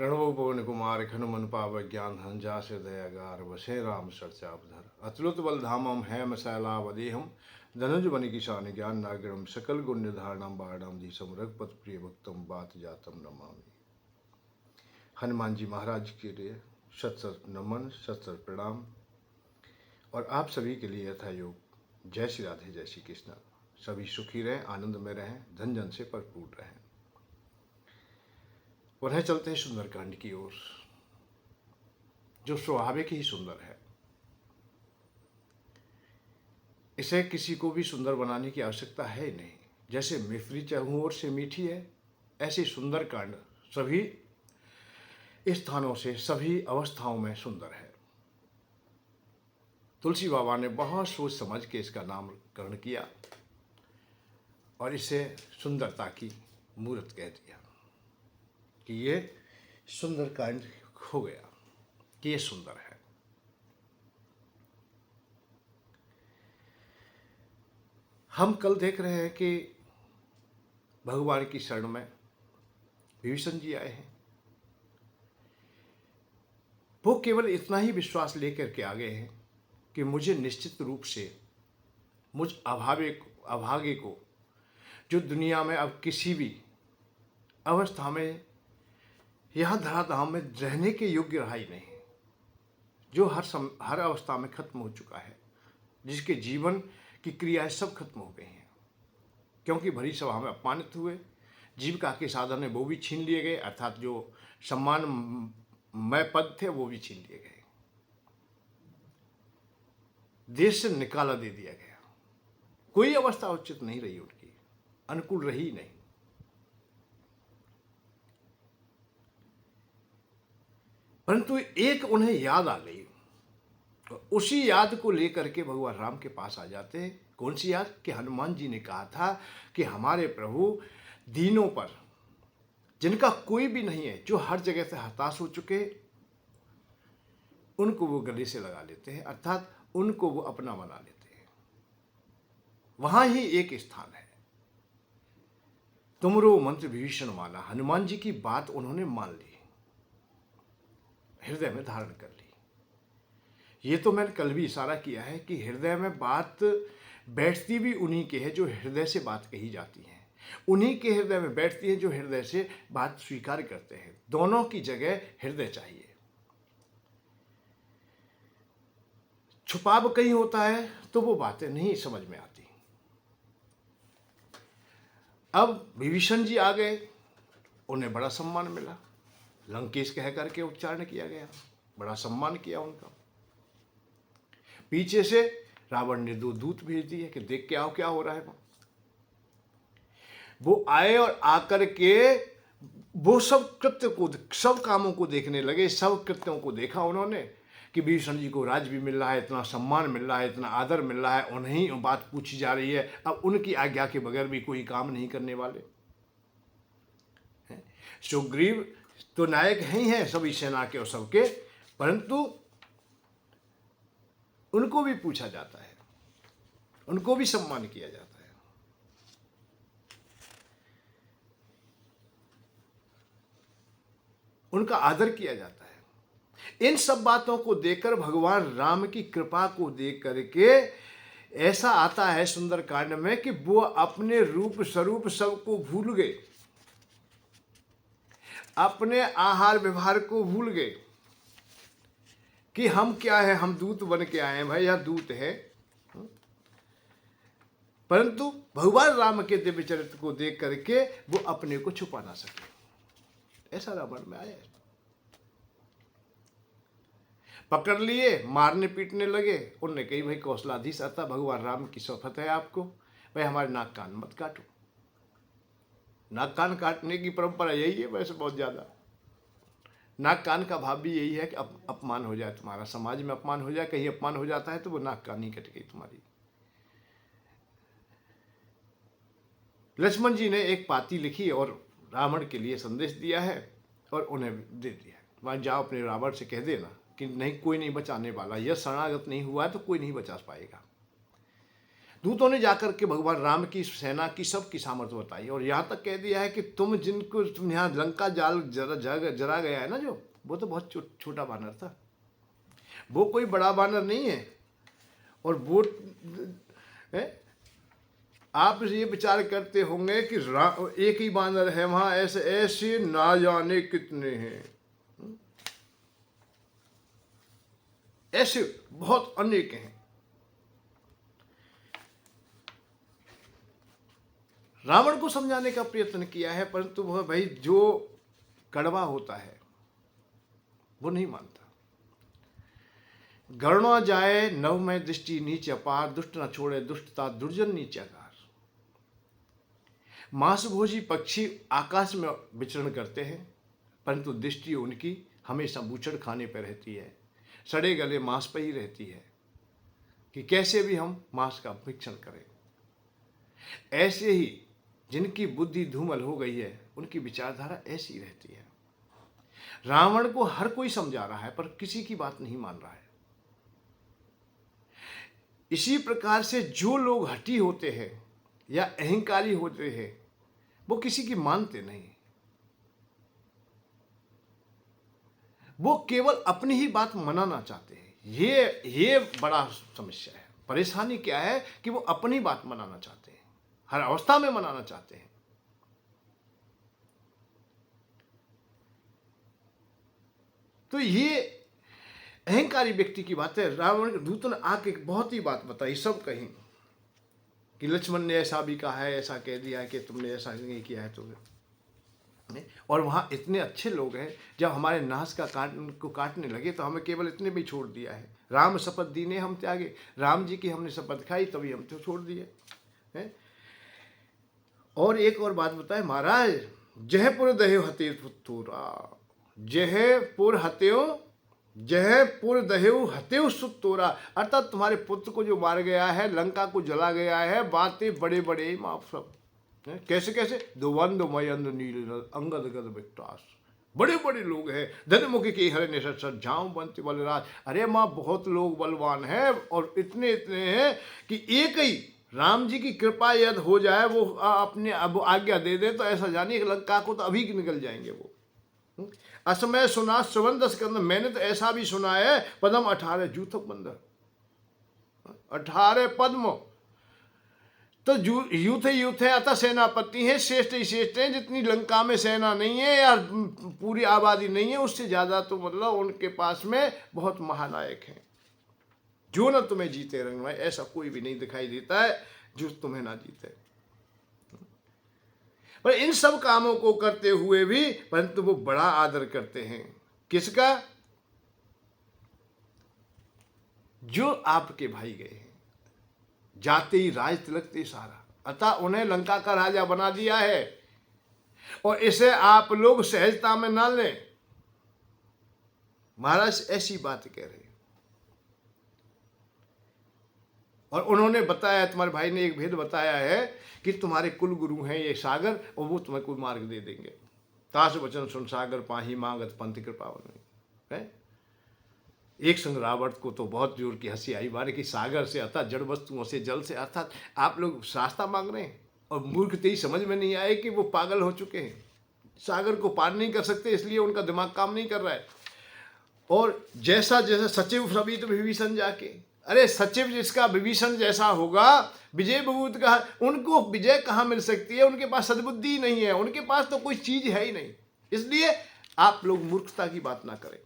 प्रणव पवन कुमार हनुमन पाव ज्ञान धन से दयागार वसे राम सरचापधर अतुलित बलधामम हेम शैलावदेहम धनुज बनि किसान ज्ञान नागरम सकल गुण निर्धारणम बाणम दिशम रघुपत प्रिय भक्तम बात जातम नमामि। हनुमान जी महाराज के लिए शत शत नमन, शत शत प्रणाम। और आप सभी के लिए यथा योग जय श्री राधे, जय श्री कृष्ण। सभी सुखी रहें, आनंद में रहें, धन जन से भरपूर रहें। पुनः चलते हैं सुंदरकांड की ओर, जो स्वाभाविक ही सुंदर है। इसे किसी को भी सुंदर बनाने की आवश्यकता है ही नहीं। जैसे मिश्री चारों ओर से मीठी है, ऐसी सुंदरकांड सभी स्थानों से, सभी अवस्थाओं में सुंदर है। तुलसी बाबा ने बहुत सोच समझ के इसका नामकरण किया और इसे सुंदरता की मूर्त कह दिया कि ये सुंदरकांड हो गया, कि ये सुंदर है। हम कल देख रहे हैं कि भगवान की शरण में विभीषण जी आए हैं। वो केवल इतना ही विश्वास लेकर के आ गए हैं कि मुझे निश्चित रूप से मुझ अभागे को, जो दुनिया में अब किसी भी अवस्था में यहाँ धराधाम में रहने के योग्य रहा ही नहीं, जो हर अवस्था में खत्म हो चुका है, जिसके जीवन की क्रियाएं सब खत्म हो गई हैं, क्योंकि भरी सभा में अपमानित हुए, जीविका के साधन है वो भी छीन लिए गए, अर्थात जो सम्मानमय पद थे वो भी छीन लिए गए, देश से निकाला दे दिया गया। कोई अवस्था उचित नहीं रही उनकी, अनुकूल रही नहीं। परंतु एक उन्हें याद आ गई, उसी याद को लेकर के भगवान राम के पास आ जाते हैं। कौन सी याद? कि हनुमान जी ने कहा था कि हमारे प्रभु दीनों पर, जिनका कोई भी नहीं है, जो हर जगह से हताश हो चुके, उनको वो गले से लगा लेते हैं, अर्थात उनको वो अपना बना लेते हैं। वहां ही एक स्थान है। तुमरो मंत्र विभीषण माना। हनुमान जी की बात उन्होंने मान ली, हृदय में धारण कर ली। ये तो मैंने कल भी इशारा किया है कि हृदय में बात बैठती भी उन्हीं के है जो हृदय से बात कही जाती है, उन्हीं के हृदय में बैठती है जो हृदय से बात स्वीकार करते हैं। दोनों की जगह हृदय चाहिए। छुपाव कहीं होता है तो वो बातें नहीं समझ में आती। अब विभीषण जी आ गए, उन्हें बड़ा सम्मान मिला, लंकेश कह करके उच्चारण किया गया, बड़ा सम्मान किया उनका। पीछे से रावण ने 2 दूत भेज दिए कि देख के आओ क्या हो रहा है। वो आए और आकर के वो सब कृत्य को, सब कामों को देखने लगे। सब कृत्यों को देखा उन्होंने कि विभीषण जी को राज भी मिल रहा है, इतना सम्मान मिल रहा है, इतना आदर मिल रहा है, उन्हें बात पूछी जा रही है। अब उनकी आज्ञा के बगैर भी कोई काम नहीं करने वाले। सुग्रीव तो नायक ही हैं सभी सेना के और सबके, परंतु उनको भी पूछा जाता है, उनको भी सम्मान किया जाता है। उनका आदर किया जाता है। इन सब बातों को देखकर भगवान राम की कृपा को देख करके ऐसा आता है सुंदरकांड में कि वो अपने रूप स्वरूप सबको भूल गए, अपने आहार व्यवहार को भूल गए कि हम क्या है, हम दूत बन के आए हैं। भाई यह दूत है, परंतु भगवान राम के दिव्य चरित्र को देख करके वो अपने को छुपा ना सके। ऐसा रावण में आया। पकड़ लिए, मारने पीटने लगे। उनने कही भाई कौशलाधीश आता, भगवान राम की शपथ है आपको, भाई हमारे नाक कान मत काटो। नाक कान काटने की परंपरा यही है वैसे बहुत ज्यादा। नाक कान का भाव भी यही है कि अपमान हो जाए तुम्हारा, समाज में अपमान हो जाए। कहीं अपमान हो जाता है तो वो नाक कान ही कट गई तुम्हारी। लक्ष्मण जी ने एक पाती लिखी और रावण के लिए संदेश दिया है और उन्हें दे दिया। वहां जाओ, अपने रावण से कह देना कि नहीं, कोई नहीं बचाने वाला, यह शरणागत नहीं हुआ है तो कोई नहीं बचा पाएगा। दूतों ने जाकर के भगवान राम की सेना की सबकी सामर्थ्य बताई और यहाँ तक कह दिया है कि तुम यहाँ लंका जाल जरा गया है ना, जो वो तो बहुत छोटा बानर था, वो कोई बड़ा बानर नहीं है। और वो आप ये विचार करते होंगे कि एक ही बानर है वहां, ऐसे ऐसे ना जाने कितने हैं, ऐसे बहुत अनेक हैं। रावण को समझाने का प्रयत्न किया है, परंतु वह भाई जो कड़वा होता है वो नहीं मानता। गणना जाए नव में दृष्टि नीच अपार, दुष्ट न छोड़े दुष्टता दुर्जन नीचाकार। मांसभोजी पक्षी आकाश में विचरण करते हैं, परंतु दृष्टि उनकी हमेशा बूचड़ खाने पर रहती है, सड़े गले मांस पर ही रहती है कि कैसे भी हम मांस का भक्षण करें। ऐसे ही जिनकी बुद्धि धूमल हो गई है उनकी विचारधारा ऐसी रहती है। रावण को हर कोई समझा रहा है पर किसी की बात नहीं मान रहा है। इसी प्रकार से जो लोग हठी होते हैं या अहंकारी होते हैं वो किसी की मानते नहीं, वो केवल अपनी ही बात मनाना चाहते हैं। ये बड़ा समस्या है। परेशानी क्या है कि वो अपनी बात मनाना चाहते हैं, हर अवस्था में मनाना चाहते हैं। तो ये अहंकारी व्यक्ति की बात है। रावण के दूतों ने आके एक बहुत ही बात बताई, सब कहीं कि लक्ष्मण ने ऐसा भी कहा है, ऐसा कह दिया है कि तुमने ऐसा नहीं किया है। तो और वहाँ इतने अच्छे लोग हैं, जब हमारे नाश का काटने लगे तो हमें केवल इतने भी छोड़ दिया है। राम शपथ दी ने हम त्यागे, राम जी की हमने शपथ खाई तभी हम तो छोड़ दिए हैं। और एक और बात बताए महाराज, जयपुर दहेव हते सुतोरा, जयपुर दहेव हतेव सुतोरा, अर्थात तुम्हारे पुत्र को जो मार गया है, लंका को जला गया है, बातें बड़े बड़े माफ सब। कैसे कैसे? दुवंद मयंद नील अंगद गद विक्टास, बड़े बड़े लोग हैं। धनमुखी की हरे निशर झाऊ बनती बलराज। अरे माँ, बहुत लोग बलवान हैं और इतने इतने हैं कि एक ही राम जी की कृपा यदि हो जाए, वो अपने अब आज्ञा दे दे तो ऐसा जानिए कि लंका को तो अभी निकल जाएंगे वो। असमय सुना श्रवण 10 के अंदर, मैंने तो ऐसा भी सुना है, पद्म 18 जूथक बंदर, 18 पद्म। तो यूथ है अतः सेनापति है, श्रेष्ठ ही श्रेष्ठ है। जितनी लंका में सेना नहीं है या पूरी आबादी नहीं है, उससे ज्यादा तो मतलब उनके पास में बहुत महानायक हैं। जो न तुम्हें जीते रंग में, ऐसा कोई भी नहीं दिखाई देता है जो तुम्हें ना जीते। पर इन सब कामों को करते हुए भी परंतु वो बड़ा आदर करते हैं। किसका? जो आपके भाई गए हैं, जाते ही राज तिलकते सारा, अतः उन्हें लंका का राजा बना दिया है। और इसे आप लोग सहजता में ना लें। महाराज ऐसी बात कह रहे हैं। और उन्होंने बताया, तुम्हारे भाई ने एक भेद बताया है कि तुम्हारे कुल गुरु हैं ये सागर, और वो तुम्हें कुल मार्ग दे देंगे। ताश वचन सुन सागर पाही मांगत पंथ कृपा है। एक संग रावण को तो बहुत जोर की हंसी आई बारे कि सागर से अर्थात जड़ वस्तुओं से, जल से, अर्थात आप लोग रास्ता मांग रहे हैं और मूर्खते समझ में नहीं आए कि वो पागल हो चुके हैं, सागर को पार नहीं कर सकते, इसलिए उनका दिमाग काम नहीं कर रहा है। और जैसा जैसा सचिव सभी तो विभीषण जाके, अरे सचिव जिसका विभीषण जैसा होगा, विजय विभूत का, उनको विजय कहाँ मिल सकती है? उनके पास सद्बुद्धि नहीं है, उनके पास तो कोई चीज है ही नहीं। इसलिए आप लोग मूर्खता की बात ना करें।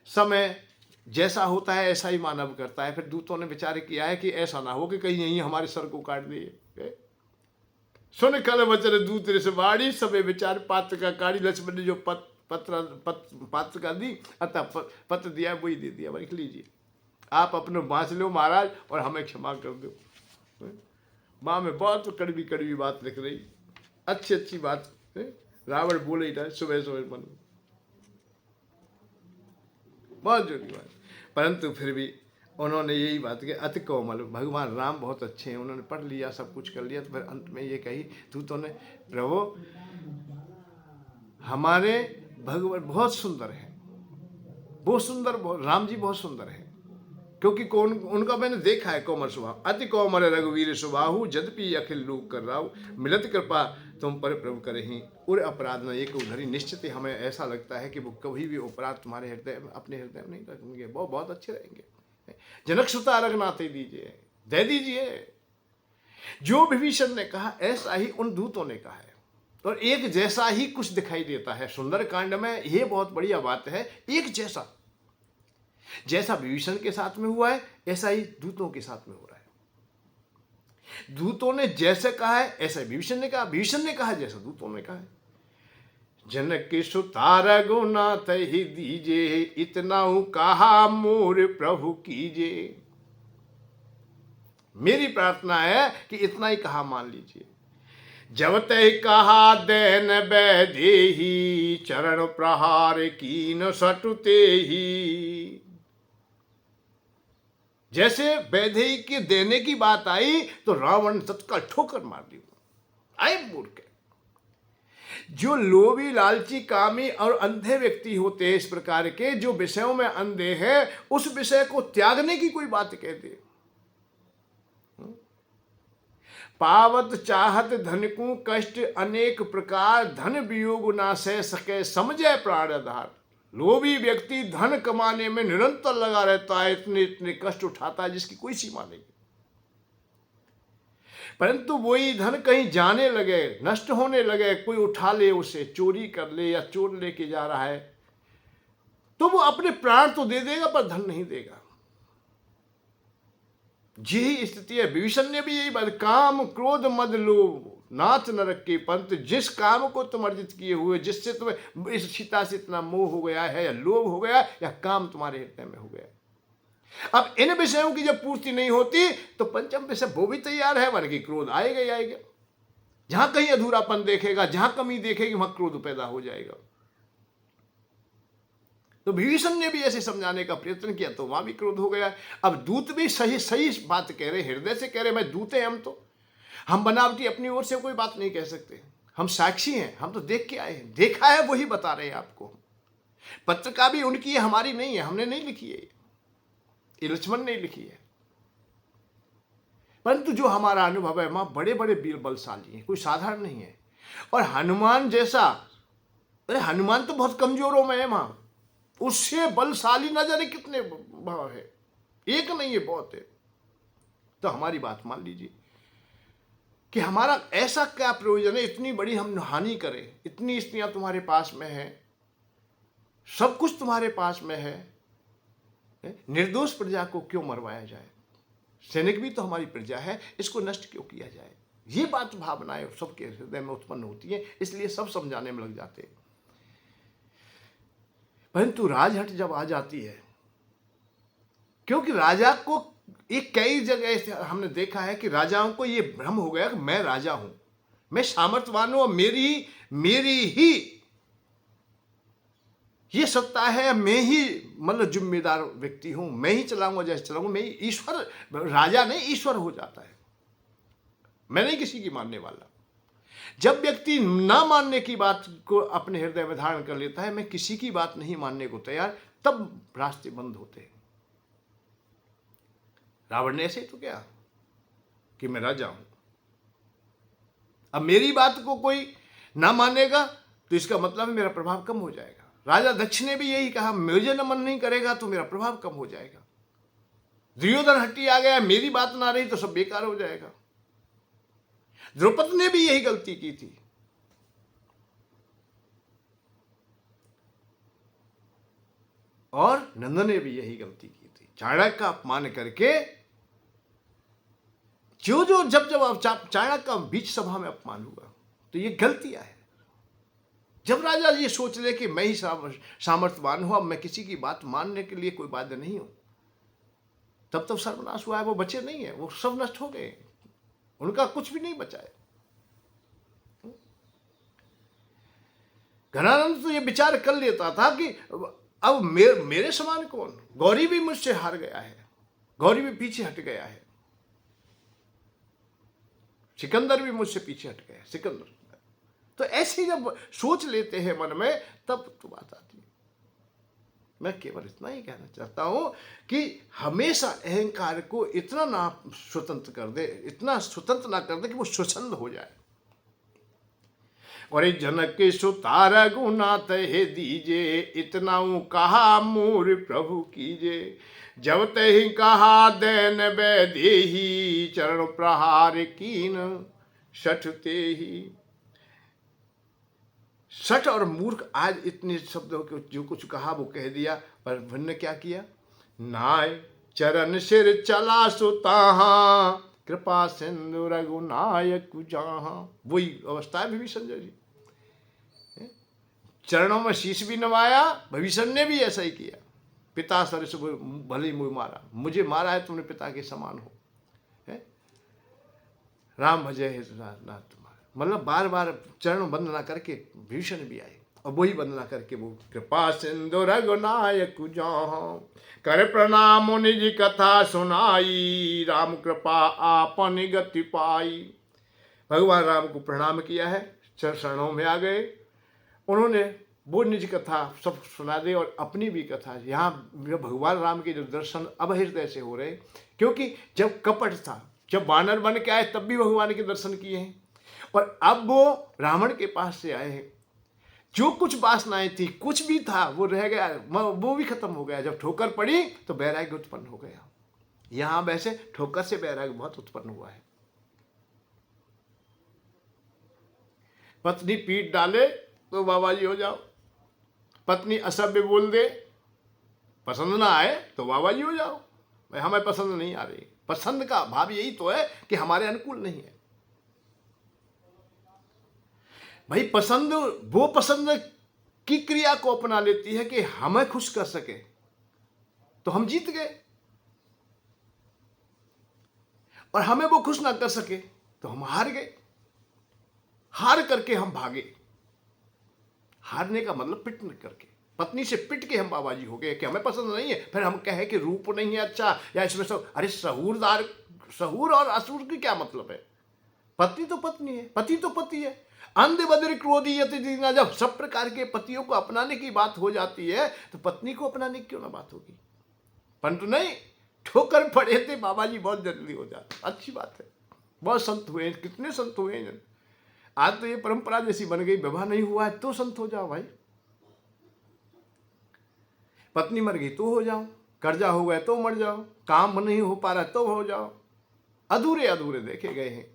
समय जैसा होता है ऐसा ही मानव करता है। फिर दूतों ने विचार किया है कि ऐसा ना हो कि कहीं यही हमारे सर को काट दिए। सुन कल वचन दूत ऋषवाणी, सबे विचार पात्र का कारी। लक्ष्मण ने जो पात्र का दी, अतः पत्र दिया वही दे दिया, लिख लीजिए, आप अपने बांच लो महाराज और हमें क्षमा कर दो। माँ में बहुत कड़वी कड़वी बात लिख रही, अच्छी अच्छी बात रावण बोले ही था सुबह सुबह मन, बहुत जरूरी बात। परंतु फिर भी उन्होंने यही बात की, अति कोमल, भगवान राम बहुत अच्छे हैं, उन्होंने पढ़ लिया, सब कुछ कर लिया। तो फिर अंत में ये कही दूतों ने, प्रभु हमारे भगवान बहुत सुंदर है, बहुत सुंदर, राम जी बहुत सुंदर है, क्योंकि कौन उनका मैंने देखा है कोमल स्वभाव, अति कोमल रघुवीर सुबाहु जदपि अखिल लोक कर राहु, मिलत कृपा तुम पर प्रभु करहीं और अपराध न एक उधरी। निश्चित ही हमें ऐसा लगता है कि वो कभी भी अपराध तुम्हारे हृदय में, अपने हृदय में नहीं रखेंगे, वो बहुत अच्छे रहेंगे। जनक सुता रघुनाथ दीजिए, दे दीजिए। जो विभीषण ने कहा ऐसा ही उन दूतों ने कहा है, और एक जैसा ही कुछ दिखाई देता है। सुंदर कांड में यह बहुत बढ़िया बात है, एक जैसा, जैसा विभीषण के साथ में हुआ है ऐसा ही दूतों के साथ में हो रहा है। दूतों ने जैसे कहा है ऐसा विभीषण ने कहा, विभीषण ने कहा जैसा दूतों ने कहा है। जनक सुता रघुनाथ ही दीजे, इतना कहा मोर प्रभु कीजे। मेरी प्रार्थना है कि इतना ही कहा मान लीजिए। जब तय कहा दैन बैदेही, चरण प्रहार कीन सटुते ही। जैसे वैदेही के देने की बात आई तो रावण तत्काल ठोकर मार दी। आए मूर्ख, जो लोभी लालची कामी और अंधे व्यक्ति होते हैं, इस प्रकार के जो विषयों में अंधे हैं, उस विषय को त्यागने की कोई बात कह दे। पावत चाहत धन को कष्ट अनेक प्रकार, धन वियोग ना सह सके समझे प्राण आधार। लोभी व्यक्ति धन कमाने में निरंतर लगा रहता है, इतने इतने कष्ट उठाता है जिसकी कोई सीमा नहीं। परंतु वही धन कहीं जाने लगे, नष्ट होने लगे, कोई उठा ले, उसे चोरी कर ले या चोर लेके जा रहा है, तो वो अपने प्राण तो दे देगा पर धन नहीं देगा। यही स्थिति है। विभीषण ने भी यही बात, काम क्रोध मद लोभ नाथ नरक के पंथ। जिस काम को तुम अर्जित किए हुए, जिससे तुम्हें इस सीता से इतना मोह हो गया है या लोभ हो गया या काम तुम्हारे हृदय में हो गया, अब इन विषयों की जब पूर्ति नहीं होती तो पंचम विषय वो भी तैयार है, वन की क्रोध आएगा ही आएगा। जहां कहीं अधूरापन देखेगा, जहां कमी देखेगी, वहां क्रोध पैदा हो जाएगा। तो विभीषण ने भी ऐसे समझाने का प्रयत्न किया तो वहां भी क्रोध हो गया। अब दूत भी सही सही बात कह रहे, हृदय से कह रहे, मैं दूत हैं हम बनावटी अपनी ओर से कोई बात नहीं कह सकते, हम साक्षी हैं, हम तो देख के आए हैं, देखा है वही बता रहे हैं आपको। पत्रिका भी उनकी है, हमारी नहीं है, हमने नहीं लिखी है, ये लक्ष्मण ने लिखी है। परंतु जो हमारा अनुभव है, वहां बड़े बड़े वीर बलशाली हैं, कोई साधारण नहीं है। और हनुमान जैसा, अरे हनुमान तो बहुत कमजोरों में है, वहां उससे बलशाली न जाने कितने भाव है, एक नहीं है, बहुत है। तो हमारी बात मान लीजिए कि हमारा ऐसा क्या प्रयोजन है, इतनी बड़ी हम हानि करें, इतनी स्त्रियां तुम्हारे पास में है, सब कुछ तुम्हारे पास में है, निर्दोष प्रजा को क्यों मरवाया जाए? सैनिक भी तो हमारी प्रजा है, इसको नष्ट क्यों किया जाए? ये बात भावनाएं सबके हृदय में उत्पन्न होती है, इसलिए सब समझाने में लग जाते हैं। परंतु राजहट जब आ जाती है, क्योंकि राजा को एक कई जगह हमने देखा है कि राजाओं को ये भ्रम हो गया कि मैं राजा हूं, मैं सामर्थ्यवान हूं, मेरी ही ये सत्ता है, मैं ही मतलब जिम्मेदार व्यक्ति हूं, मैं ही चलाऊंगा जैसे चलाऊंगा, मैं ईश्वर, राजा नहीं ईश्वर हो जाता है, मैं नहीं किसी की मानने वाला। जब व्यक्ति ना मानने की बात को अपने हृदय में धारण कर लेता है, मैं किसी की बात नहीं मानने को तैयार, तब रास्ते बंद होते हैं। रावण ने ऐसे ही तो क्या कि मैं राजा हूं, अब मेरी बात को कोई ना मानेगा तो इसका मतलब मेरा प्रभाव कम हो जाएगा। राजा दक्ष ने भी यही कहा, मुझे नमन नहीं करेगा तो मेरा प्रभाव कम हो जाएगा। दुर्योधन हट्टी आ गया, मेरी बात ना रही तो सब बेकार हो जाएगा। द्रौपदी ने भी यही गलती की थी। और नंद ने भी यही गलती की थी, चाणक्य का अपमान करके। जो जब चाणक्य का बीच सभा में अपमान हुआ तो ये गलतियां है। जब राजा ये सोच ले कि मैं ही सामर्थ्यवान हूं, अब मैं किसी की बात मानने के लिए कोई बाध्य नहीं हूं, तब सर्वनाश हुआ है। वो बचे नहीं है, वो सब नष्ट हो गए, उनका कुछ भी नहीं बचा है। घनानंद तो ये विचार कर लेता था कि अब मेरे समान कौन, गौरी भी मुझसे हार गया है, गौरी भी पीछे हट गया है, सिकंदर भी मुझसे पीछे हट गया, सिकंदर। तो ऐसे जब सोच लेते हैं मन में, तब तो बात आती है। मैं केवल इतना ही कहना चाहता हूँ कि हमेशा अहंकार को इतना ना स्वतंत्र कर दे, इतना स्वतंत्र ना कर दे कि वो स्वच्छंद हो जाए। और जनक के सुतार गुनाथ हे दीजे, इतना कहा मूर प्रभु कीजे। जब तही कहा दैन वैदेही, चरण प्रहार कीन सठते ही। सठ और मूर्ख आज इतने शब्दों के जो कुछ कहा वो कह दिया, पर वन ने क्या किया? नाय चरण सिर चला सुताहा, कृपा सिंधु रघुनायक जहाँ। वही अवस्था है विभीषण जी। चरणों में शीश भी नवाया, भीषण ने भी ऐसा ही किया। पिता सर से भले मुझे मारा, मुझे मारा है तुमने पिता के समान हो, है? राम भजय है नाथ तुम्हारा। मतलब बार बार चरण वंदना करके भीषण भी आए, और वही वंदना करके वो कृपा सिंधु रघुनायक जहाँ, कर प्रणाम निज कथा सुनाई, राम कृपा आपन गति पाई। भगवान राम को प्रणाम किया है, चरणों में आ गए, उन्होंने वो निज कथा सब सुना दे, और अपनी भी कथा। यहाँ भगवान राम के जो दर्शन अब हृदय से हो रहे, क्योंकि जब कपट था, जब वानर बन के आए तब भी भगवान के दर्शन किए हैं, और अब वो रावण के पास से आए हैं। जो कुछ वासनाएं थी, कुछ भी था वो रह गया, वो भी खत्म हो गया। जब ठोकर पड़ी तो वैराग्य उत्पन्न हो गया। यहाँ वैसे ठोकर से वैराग्य बहुत उत्पन्न हुआ है। पत्नी पीट डाले तो बाबा जी हो जाओ, पत्नी असभ्य बोल दे, पसंद ना आए तो बाबा जी हो जाओ। भाई हमें पसंद नहीं आ रही। पसंद का भाव यही तो है कि हमारे अनुकूल नहीं है। भाई पसंद वो पसंद की क्रिया को अपना लेती है कि हमें खुश कर सके, तो हम जीत गए, और हमें वो खुश ना कर सके तो हम हार गए। हार करके हम भागे। हारने का मतलब पिट करके, पत्नी से पिट के हम बाबा जी हो गए कि हमें पसंद नहीं है। फिर हम कहे कि रूप नहीं है अच्छा, या इसमें सब, अरे सहूरदार, सहूर और असुर की क्या मतलब है? पत्नी तो पत्नी है, पति तो पति है। अंध बद्र क्रोधी यति दीना, जब सब प्रकार के पतियों को अपनाने की बात हो जाती है तो पत्नी को अपनाने की क्यों ना बात होगी? परंतु नहीं, ठोकर पड़े थे बाबा जी बहुत जल्दी हो जाता। अच्छी बात है, बहुत संत हुए, कितने संत हुए हैं। आज तो ये परंपरा जैसी बन गई, विवाह नहीं हुआ है तो संत हो जाओ भाई, पत्नी मर गई तो हो जाओ, कर्जा हो गया तो मर जाओ, काम नहीं हो पा रहा तो हो जाओ। अधूरे अधूरे देखे गए हैं।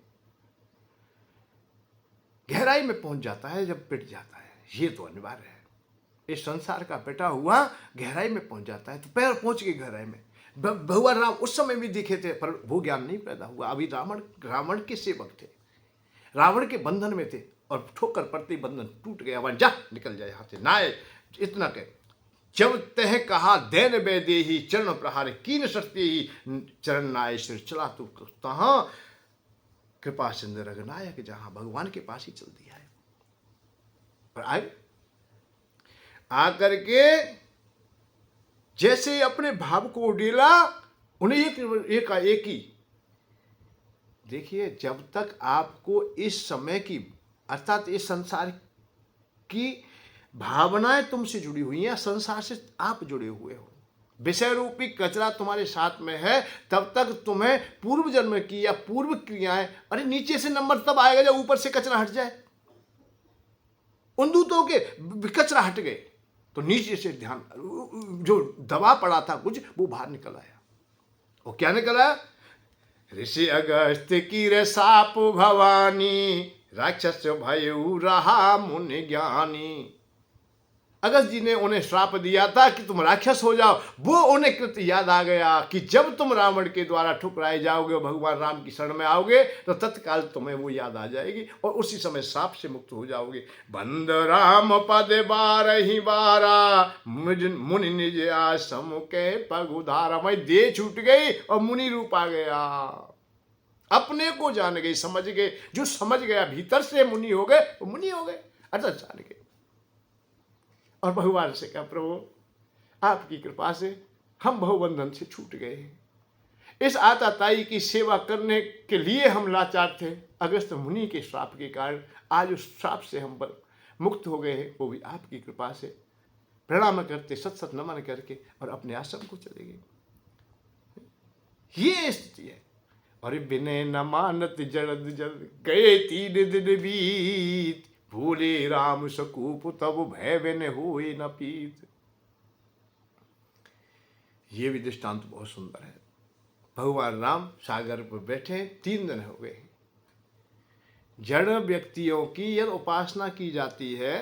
गहराई में पहुंच जाता है जब पिट जाता है, ये तो अनिवार्य है। इस संसार का पिटा हुआ गहराई में पहुंच जाता है, तो पैर पहुंच गए गहराई में। भगवान राम उस समय भी दिखे थे, पर वो ज्ञान नहीं पैदा हुआ। अभी रावण के सेवक थे, रावण के बंधन में थे, और ठोकर पड़ते बंधन टूट गया। वहां जा, निकल जाए हाथ से नाय। इतना कह, जब तह कहा दैन वैदेही, चरण प्रहार कीन सत्य ही, चरण नाय सिर चला तू तहां, कृपा सिंधु रघुनायक जहां। भगवान के पास ही चल दिया है। और आए आकर के जैसे अपने भाव को उड़ेला, उन्हें एक ही देखिए, जब तक आपको इस समय की, अर्थात इस संसार की भावनाएं तुमसे जुड़ी हुई हैं, संसार से आप जुड़े हुए हो, विषय रूपी कचरा तुम्हारे साथ में है, तब तक तुम्हें पूर्व जन्म की या पूर्व क्रियाएं, अरे नीचे से नंबर तब आएगा जब ऊपर से कचरा हट जाए। उन दूतों के कचरा हट गए तो नीचे से ध्यान, जो दबा पड़ा था कुछ, वो बाहर निकल आया। वो क्या निकल आया? ऋषि अगस्त की रे साप भवानी, राक्षस भयऊ रहा मुनि ज्ञानी। अगस्त जी ने उन्हें श्राप दिया था कि तुम राक्षस हो जाओ। वो उन्हें कृत याद आ गया कि जब तुम रावण के द्वारा ठुकराए जाओगे, भगवान राम की शरण में आओगे, तो तत्काल तुम्हें वो याद आ जाएगी, और उसी समय श्राप से मुक्त हो जाओगे। बंद राम पद बारही बारा, मुनि निज आश्रम के पग उधारा। मैं देह छूट गई और मुनि रूप आ गया। अपने को जान गए, समझ गए। जो समझ गया भीतर से मुनि हो गए, वो मुनि हो गए, अर्थात जान गए। और भगवान से कहा, प्रभु आपकी कृपा से हम बहुबंधन से छूट गए हैं। इस आताताई की सेवा करने के लिए हम लाचार थे। अगस्त मुनि के श्राप के कारण आज उस श्राप से हम मुक्त हो गए हैं, वो भी आपकी कृपा से। प्रणाम करते, सत सत नमन करके और अपने आश्रम को चले गए। ये स्थिति है। और विनय न मानत जड़द जल, गए 3 दिन बीत, भूले राम सकूप तब भय विनय होए न पीत। ये भी दृष्टांत बहुत सुंदर है। भगवान राम सागर पर बैठे 3 दिन हो गए। जड़ व्यक्तियों की यदि उपासना की जाती है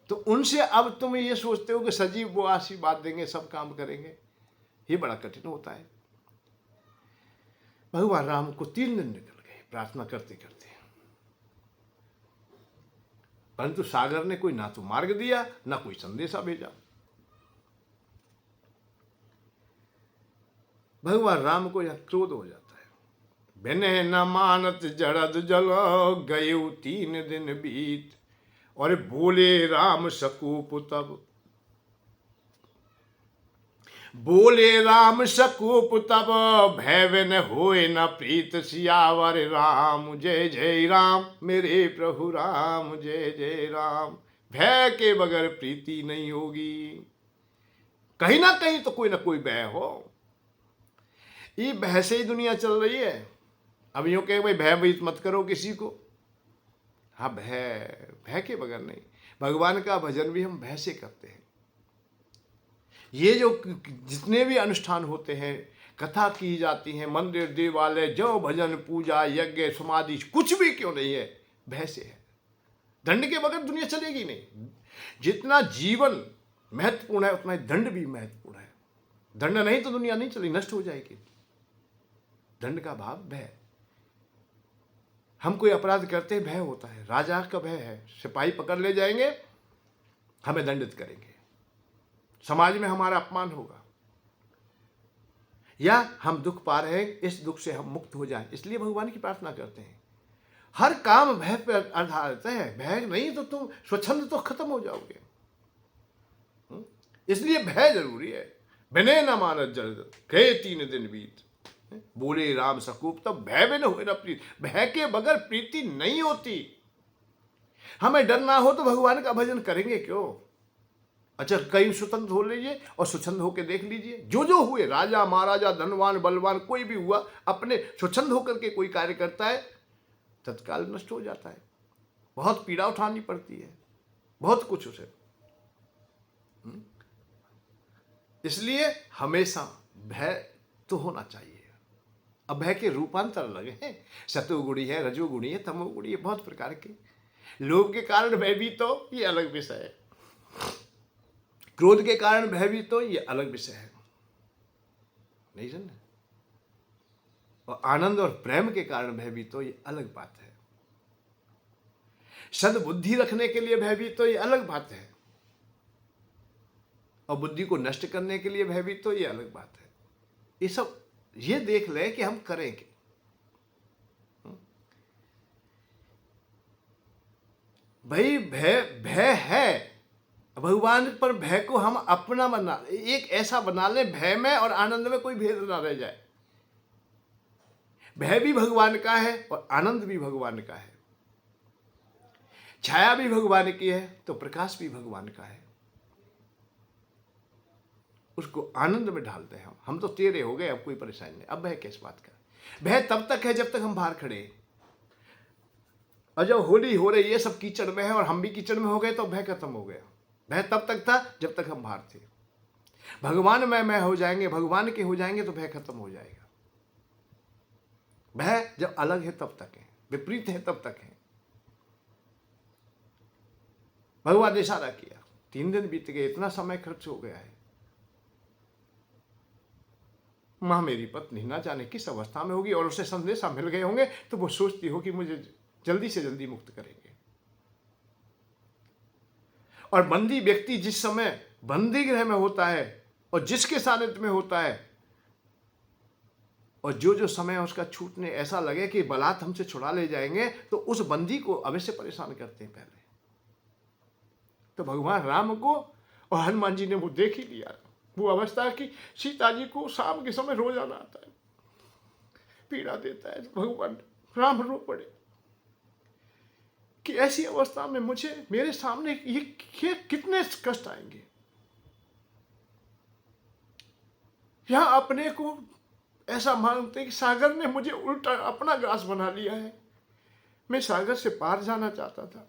तो उनसे अब तुम ये सोचते हो कि सजीव वो आशीर्वाद देंगे, सब काम करेंगे, ये बड़ा कठिन होता है। भगवान राम को 3 दिन निकल गए प्रार्थना करते करते, परंतु सागर ने कोई ना तो मार्ग दिया ना कोई संदेशा भेजा। भगवान राम को यह क्रोध हो जाता है। बिने न मानत जड़द जल, गए 3 दिन बीत, और बोले राम सकूप तब, बोले राम सकूप तब, भय विनय होए न प्रीत, सियावर राम जय जय राम, मेरे प्रभु राम जय जय राम। भय के बगैर प्रीति नहीं होगी, कहीं ना कहीं तो कोई ना कोई भय हो। ये भय से ही दुनिया चल रही है। अब यूं कहे भाई भयभीत मत करो किसी को, हाँ भय के बगैर नहीं। भगवान का भजन भी हम भय से करते हैं। ये जो जितने भी अनुष्ठान होते हैं, कथा की जाती है, मंदिर देवालय जो भजन पूजा यज्ञ समाधि कुछ भी क्यों नहीं है, भय से है। दंड के बगैर दुनिया चलेगी नहीं। जितना जीवन महत्वपूर्ण है उतना ही दंड भी महत्वपूर्ण है। दंड नहीं तो दुनिया नहीं चलेगी, नष्ट हो जाएगी। दंड का भाव भय। हम कोई अपराध करते हैं, भय होता है। राजा का भय है, सिपाही पकड़ ले जाएंगे, हमें दंडित करेंगे, समाज में हमारा अपमान होगा, या हम दुख पा रहे हैं, इस दुख से हम मुक्त हो जाएं। इसलिए भगवान की प्रार्थना करते हैं। हर काम भय पर आधारित है। भय नहीं तो तुम स्वच्छंद तो खत्म हो जाओगे। इसलिए भय जरूरी है। बिने न मानत जड़द, गए 3 दिन बीत, बोले राम सकूप तब, भय विनय होए न प्रीत। भय के बगैर प्रीति नहीं होती। हमें डर ना हो तो भगवान का भजन करेंगे क्यों? अच्छा, कहीं स्वतंत्र हो लीजिए और स्वच्छंद होकर देख लीजिए। जो जो हुए, राजा महाराजा धनवान बलवान कोई भी हुआ, अपने स्वच्छंद होकर के कोई कार्य करता है, तत्काल नष्ट हो जाता है। बहुत पीड़ा उठानी पड़ती है, बहुत कुछ उसे। इसलिए हमेशा भय तो होना चाहिए। अब भय के रूपांतर अलग हैं। सतोगुणी है, रजोगुणी है, तमोगुणी है, बहुत प्रकार के। लोभ के कारण भयभीत तो ये अलग विषय है, क्रोध के कारण भयभीत तो ये अलग विषय है, नहीं समझे? और आनंद और प्रेम के कारण भयभीत तो ये अलग बात है। सद्बुद्धि रखने के लिए भयभीत तो ये अलग बात है, और बुद्धि को नष्ट करने के लिए भयभीत तो ये अलग बात है। ये सब ये देख ले कि हम करेंगे। भाई भय है, भगवान पर भय को हम अपना बना, एक ऐसा बना ले भय में और आनंद में कोई भेद ना रह जाए। भय भी भगवान का है और आनंद भी भगवान का है। छाया भी भगवान की है तो प्रकाश भी भगवान का है। उसको आनंद में डालते हैं हम तो तेरे हो गए, अब कोई परेशानी नहीं। अब भय किस बात का? भय तब तक है जब तक हम बाहर खड़े हैं। और जब होली हो रही है, सब कीचड़ में है और हम भी कीचड़ में हो गए, तो भय खत्म हो गया। भय तब तक था जब तक हम बाहर थे। भगवान में हो जाएंगे, भगवान के हो जाएंगे तो भय खत्म हो जाएगा। भय जब अलग है तब तक है, विपरीत है तब तक है। भगवान ने इशारा किया, 3 दिन बीत गए, इतना समय खर्च हो गया है। माँ मेरी पत्नी ना जाने किस अवस्था में होगी, और उसे संदेशा मिल गए होंगे तो वो सोचती हो कि मुझे जल्दी से जल्दी मुक्त करेंगे। और बंदी व्यक्ति जिस समय बंदी गृह में होता है और जिसके सानिध्य में होता है, और जो जो समय उसका छूटने ऐसा लगे कि बलात् हमसे छुड़ा ले जाएंगे, तो उस बंदी को अवश्य परेशान करते हैं पहले। तो भगवान राम को और हनुमान जी ने वो देख ही लिया। वो अवस्था कि सीता जी को शाम के समय रोज आना आता है, पीड़ा देता है। भगवान राम रो पड़े कि ऐसी अवस्था में मुझे मेरे सामने ये कितने कष्ट आएंगे। यहां अपने को ऐसा मानते कि सागर ने मुझे उल्टा अपना ग्रास बना लिया है। मैं सागर से पार जाना चाहता था।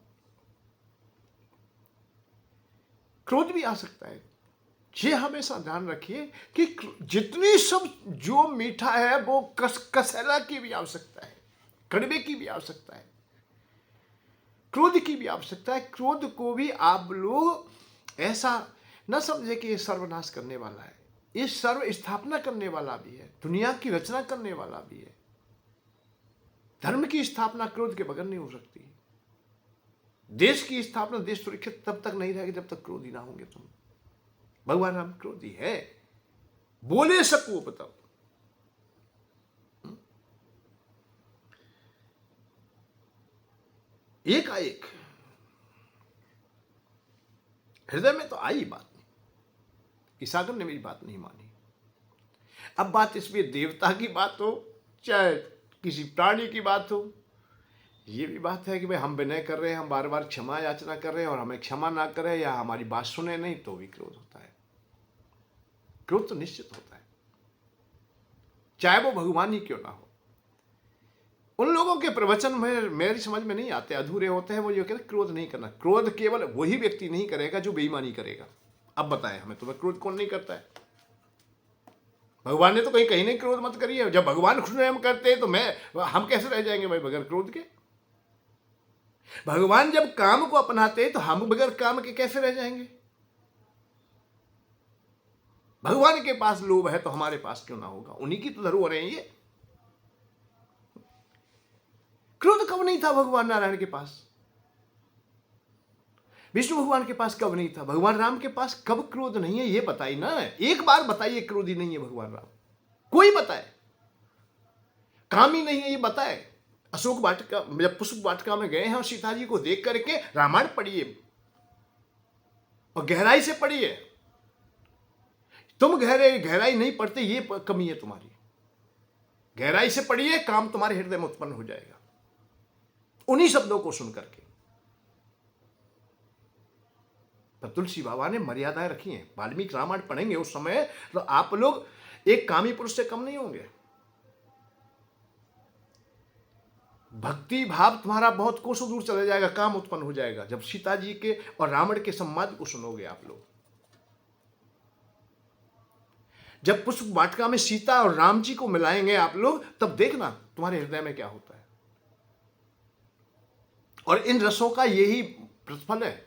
क्रोध भी आ सकता है। ये हमेशा ध्यान रखिए कि जितनी सब जो मीठा है वो कसैला की भी आवश्यकता है, कड़वे की भी आवश्यकता है, क्रोध की भी आवश्यकता है। क्रोध को भी आप लोग ऐसा न समझे कि ये सर्वनाश करने वाला है, ये सर्व स्थापना करने वाला भी है, दुनिया की रचना करने वाला भी है। धर्म की स्थापना क्रोध के बगैर नहीं हो सकती। देश की स्थापना, देश सुरक्षित तब तक नहीं रहेगी जब तक क्रोधी ना होंगे तुम। भगवान राम क्रोधी है, बोले सको बताओ। एकाएक हृदय में तो आई बात कि सागर ने मेरी बात नहीं मानी। अब बात इसमें देवता की बात हो चाहे किसी प्राणी की बात हो, ये भी बात है कि भाई हम विनय कर रहे हैं, हम बार बार क्षमा याचना कर रहे हैं और हमें क्षमा ना करें या हमारी बात सुने नहीं तो भी क्रोध होता है। क्रोध तो निश्चित होता है, चाहे वो भगवान ही क्यों ना हो। उन लोगों के प्रवचन में मेरी समझ में नहीं आते, अधूरे होते हैं। वो ये कहते क्रोध नहीं करना। क्रोध केवल वही व्यक्ति नहीं करेगा जो बेईमानी करेगा। अब बताएं हमें, तुम्हें क्रोध कौन नहीं करता है? भगवान ने तो कहीं नहीं क्रोध मत करिए। जब भगवान स्वयं करते हैं तो हम कैसे रह जाएंगे भाई बगैर क्रोध के? भगवान जब काम को अपनाते हैं तो हम बगैर काम के कैसे रह जाएंगे? भगवान के पास लोभ है तो हमारे पास क्यों ना होगा? उन्हीं की तो धरोहर है ये। क्रोध कब नहीं था भगवान नारायण के पास? विष्णु भगवान के पास कब नहीं था? भगवान राम के पास कब क्रोध नहीं है? ये बताइए ना, एक बार बताइए क्रोधी नहीं है भगवान राम। कोई बताए। कामी नहीं है ये बताए। अशोक वाटिका, जब पुष्प वाटिका में गए हैं और सीता जी को देख करके रामायण पढ़िए और गहराई से पढ़िए। तुम गहराई नहीं पढ़ते, ये कमी है तुम्हारी। गहराई से पढ़िए, काम तुम्हारे हृदय में उत्पन्न हो जाएगा उन्हीं शब्दों को सुन करके। पर तुलसी बाबा ने मर्यादाएं रखी हैं। वाल्मीकि रामायण पढ़ेंगे उस समय तो आप लोग एक कामी पुरुष से कम नहीं होंगे। भक्ति भाव तुम्हारा बहुत कोसों दूर चले जाएगा, काम उत्पन्न हो जाएगा जब सीता जी के और रावण के संवाद को सुनोगे आप लोग। जब पुष्प वाटिका में सीता और राम जी को मिलाएंगे आप लोग, तब देखना तुम्हारे हृदय में क्या होता है। और इन रसों का यही प्रतिफल है।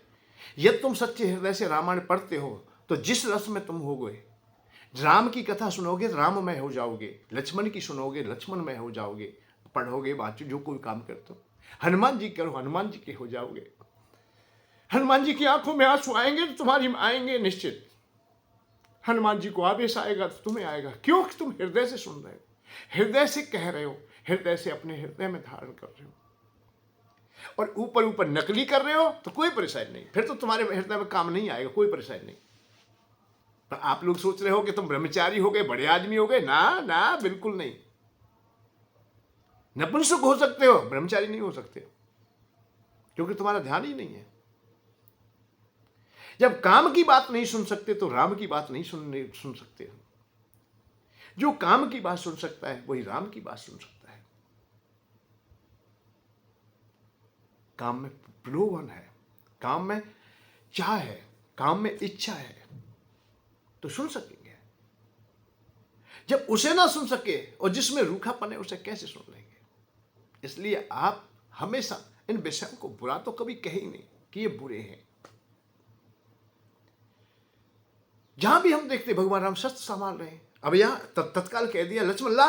यदि तुम सच्चे हृदय से रामायण पढ़ते हो तो जिस रस में तुम होगे, राम की कथा सुनोगे राममय हो जाओगे, लक्ष्मण की सुनोगे लक्ष्मणमय हो जाओगे, पढ़ोगे बात जो कोई काम करते हो, हनुमान जी करो हनुमान जी के हो जाओगे। हनुमान जी की आंखों में आंसू आएंगे तो तुम्हारी आएंगे निश्चित। हनुमान जी को आवेश आएगा तो तुम्हें आएगा। क्यों? तुम हृदय से सुन रहे हो, हृदय से कह रहे हो, हृदय से अपने हृदय में धारण कर रहे हो। और ऊपर ऊपर नकली कर रहे हो तो कोई परेशानी नहीं, फिर तो तुम्हारे हृदय में काम नहीं आएगा, कोई परेशानी नहीं। पर आप लोग सोच रहे हो कि तुम ब्रह्मचारी हो गए, बड़े आदमी हो गए। ना ना, बिल्कुल नहीं। नपुंसक हो सकते हो, ब्रह्मचारी नहीं हो सकते, क्योंकि तुम्हारा ध्यान ही नहीं है। जब काम की बात नहीं सुन सकते तो राम की बात नहीं सुन सकते। जो काम की बात सुन सकता है वही राम की बात सुन सकता है। काम में प्रलोभन है, काम में चाह है, काम में इच्छा है तो सुन सकेंगे। जब उसे ना सुन सके और जिसमें रूखापन है उसे कैसे सुन लेंगे? इसलिए आप हमेशा इन विषयों को बुरा तो कभी कहे ही नहीं कि ये बुरे हैं। जहां भी हम देखते भगवान राम शस्त्र संभाल रहे हैं। अब यहां तत्काल कह दिया लक्ष्मण ला,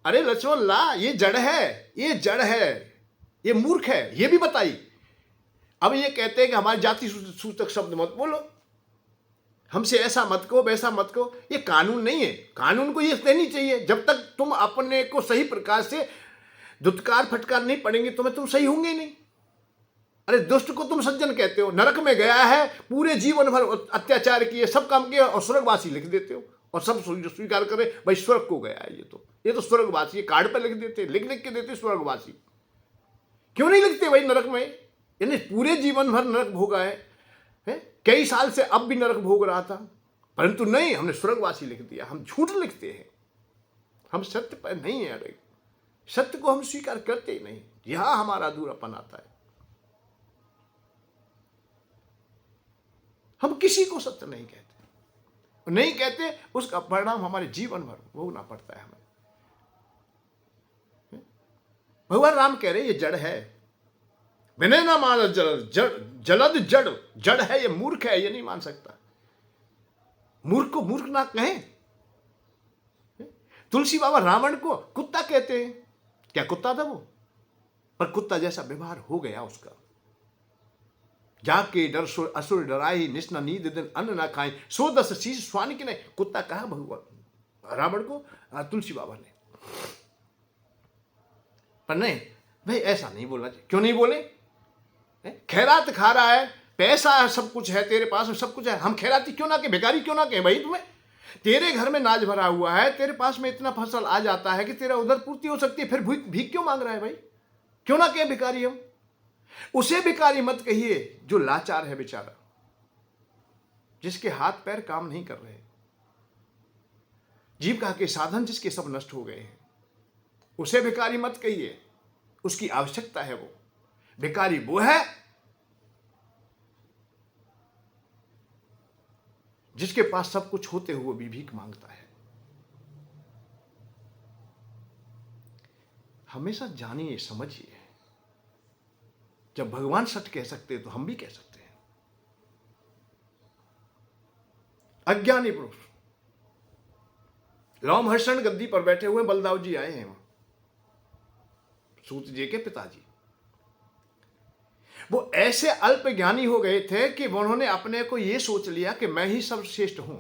अरे लक्ष्मण ला, ये जड़ है, ये जड़ है, ये मूर्ख है, ये भी बताई। अब ये कहते हैं कि हमारी जाति सूचक शब्द मत बोलो, हमसे ऐसा मत कहो, वैसा मत कहो। ये कानून नहीं है। कानून को ये देनी चाहिए। जब तक तुम अपने को सही प्रकार से दुत्कार फटकार नहीं पड़ेंगे तुम्हें, तुम सही होंगे ही नहीं। अरे दुष्ट को तुम सज्जन कहते हो, नरक में गया है, पूरे जीवन भर अत्याचार किए, सब काम किए और स्वर्गवासी लिख देते हो और सब स्वीकार करे भाई स्वर्ग को गया है। ये तो स्वर्गवासी, कार्ड पर लिख देते, लिख के देते स्वर्गवासी। क्यों नहीं लिखते भाई नरक में? यानी पूरे जीवन भर नरक भोगा है? कई साल से अब भी नरक भोग रहा था, परंतु नहीं, हमने स्वर्गवासी लिख दिया। हम झूठ लिखते हैं, हम सत्य पर नहीं है अड़े, सत्य को हम स्वीकार करते ही नहीं। यहां हमारा अधूरापन आता है। हम किसी को सत्य नहीं कहते, नहीं कहते, उसका परिणाम हमारे जीवन भर भोगना पड़ता है हमें। भगवान राम कह रहे ये जड़ है, मैंने ना माना जलद जड़, जड़ है, ये मूर्ख है, ये नहीं मान सकता। मूर्ख को मूर्ख ना कहें। तुलसी बाबा रावण को कुत्ता कहते हैं, क्या कुत्ता था वो? पर कुत्ता जैसा व्यवहार हो गया उसका। जाके डर असुर डराई, निस्ना नींद दिन अन्न ना खाए, सो दस शीश स्वान की नहीं। कुत्ता कहा भगवान रावण को, तुलसी बाबा ने। पर नहीं भाई, ऐसा नहीं बोलना चाहिए। क्यों नहीं बोले? खैरात खा रहा है, पैसा है, सब कुछ है तेरे पास, सब कुछ है, हम खैराती क्यों ना कहें, भिखारी क्यों ना कहें भाई? तुम्हें तेरे घर में नाज भरा हुआ है, तेरे पास में इतना फसल आ जाता है कि तेरा उधर पूर्ति हो सकती है, फिर भीख क्यों मांग रहा है भाई? क्यों ना कहें भिखारी हम? उसे भिखारी मत कहिए जो लाचार है बेचारा, जिसके हाथ पैर काम नहीं कर रहे, जीविका के साधन जिसके सब नष्ट हो गए हैं, उसे भिखारी मत कहिए। उसकी आवश्यकता है वो। भिखारी वो है जिसके पास सब कुछ होते हुए भी भीख मांगता है। हमेशा जानिए, समझिए, जब भगवान सच कह सकते हैं तो हम भी कह सकते हैं। अज्ञानी पुरुष, लोमहर्षण गद्दी पर बैठे हुए बलदाव जी आए हैं, सूत जी के पिताजी। वो ऐसे अल्प ज्ञानी हो गए थे कि उन्होंने अपने को यह सोच लिया कि मैं ही सर्वश्रेष्ठ हूं,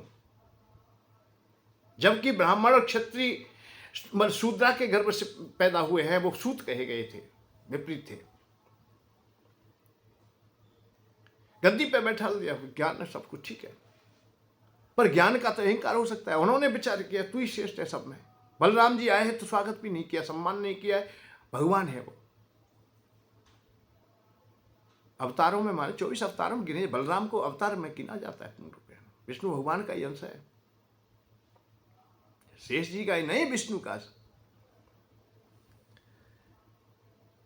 जबकि ब्राह्मण और क्षत्रिय शूद्रा के गर्भ से पैदा हुए हैं, वो सूत कहे गए थे, विपरीत थे। गद्दी पे बैठा दिया, ज्ञान है, सब कुछ ठीक है, पर ज्ञान का तो अहंकार हो सकता है। उन्होंने विचार किया तू ही श्रेष्ठ है सब में। बलराम जी आए हैं तो स्वागत भी नहीं किया, सम्मान नहीं किया है। भगवान है वो, अवतारों में माने 24 अवतारों में गिने, बलराम को अवतार में गिना जाता है पूर्ण रूप में। विष्णु भगवान का ही अंश है, शेष जी का ही नहीं, विष्णु का।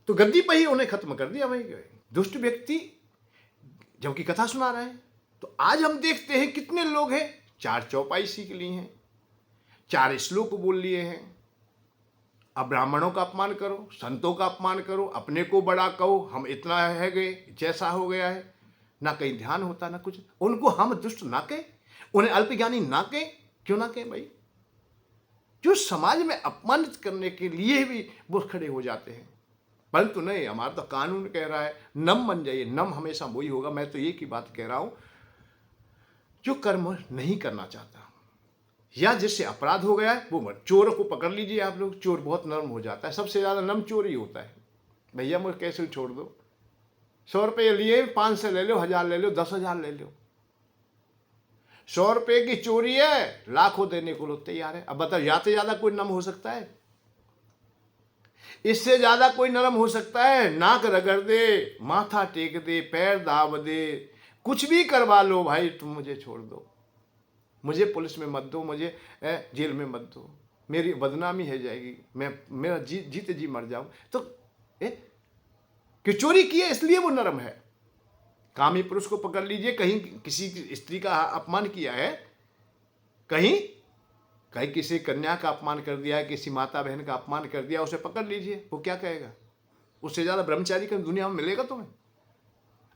तो गद्दी पर ही उन्हें खत्म कर दिया भाई, दुष्ट व्यक्ति, जबकि कथा सुना रहे हैं। तो आज हम देखते हैं कितने लोग हैं, 4 चौपाई सीख ली हैं, 4 श्लोक बोल लिए हैं। अब ब्राह्मणों का अपमान करो, संतों का अपमान करो, अपने को बड़ा कहो, हम इतना है गए, जैसा हो गया है, ना कहीं ध्यान होता ना कुछ। उनको हम दुष्ट ना कहें, उन्हें अल्पज्ञानी ना कहें, क्यों ना कहें भाई? जो समाज में अपमानित करने के लिए भी वो खड़े हो जाते हैं। परंतु नहीं, हमारा तो कानून कह रहा है नम बन जाइए। नम हमेशा वही होगा। मैं तो एक ही बात कह रहा हूं, जो कर्म नहीं करना चाहता या जिससे अपराध हो गया है वो मत। चोर को पकड़ लीजिए आप लोग, चोर बहुत नरम हो जाता है, सबसे ज्यादा नरम चोर ही होता है। भैया मुझे कैसे छोड़ दो, 100 रुपये लिए, 500 ले लो, 1000 ले लो, 10,000 ले लो। 100 रुपये की चोरी है, लाखों देने को लोग तैयार है। अब बताओ, या तो ज्यादा कोई नम हो सकता है? इससे ज्यादा कोई नरम हो सकता है? नाक रगड़ दे, माथा टेक दे, पैर दाब दे, कुछ भी करवा लो भाई, तुम मुझे छोड़ दो, मुझे पुलिस में मत दो, मुझे जेल में मत दो, मेरी बदनामी हो जाएगी, मेरा जीते जी मर जाऊं। तो कि चोरी की है इसलिए वो नरम है। कामी पुरुष को पकड़ लीजिए, कहीं किसी स्त्री का अपमान किया है, कहीं किसी कन्या का अपमान कर दिया है, किसी माता बहन का अपमान कर दिया, उसे पकड़ लीजिए, वो क्या कहेगा? उससे ज्यादा ब्रह्मचारी का दुनिया में मिलेगा तुम्हें?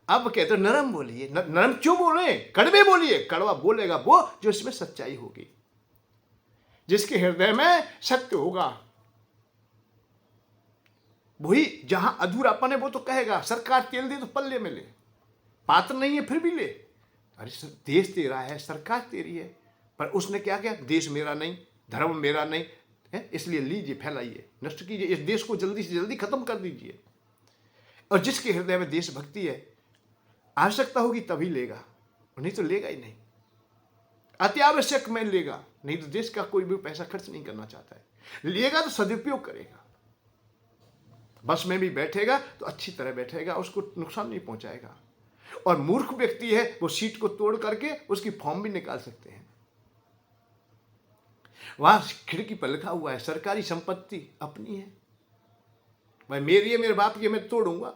अब कहते हो नरम बोलिए, नरम क्यों बोले? कड़वे बोलिए। कड़वा बोलेगा वो जो इसमें सच्चाई होगी, जिसके हृदय में सत्य होगा, वही। जहां अधूरापन है वो तो कहेगा सरकार तेल दे तो पल्ले में ले, पात्र नहीं है फिर भी ले। अरे सर, देश तेरा है, सरकार तेरी है, पर उसने क्या किया? देश मेरा नहीं, धर्म मेरा नहीं है, इसलिए लीजिए, फैलाइए, नष्ट कीजिए, इस देश को जल्दी से जल्दी खत्म कर दीजिए। और जिसके हृदय में देशभक्ति है, आवश्यकता होगी तभी लेगा, नहीं तो लेगा ही नहीं। अति आवश्यक में लेगा, नहीं तो देश का कोई भी पैसा खर्च नहीं करना चाहता है। लेगा तो सदुपयोग करेगा। बस में भी बैठेगा तो अच्छी तरह बैठेगा, उसको नुकसान नहीं पहुंचाएगा। और मूर्ख व्यक्ति है वो सीट को तोड़ करके उसकी फॉर्म भी निकाल सकते हैं। वहां खिड़की पर लिखा हुआ है सरकारी संपत्ति अपनी है, भाई मेरी है, मेरे बाप की, मैं तोड़ूंगा।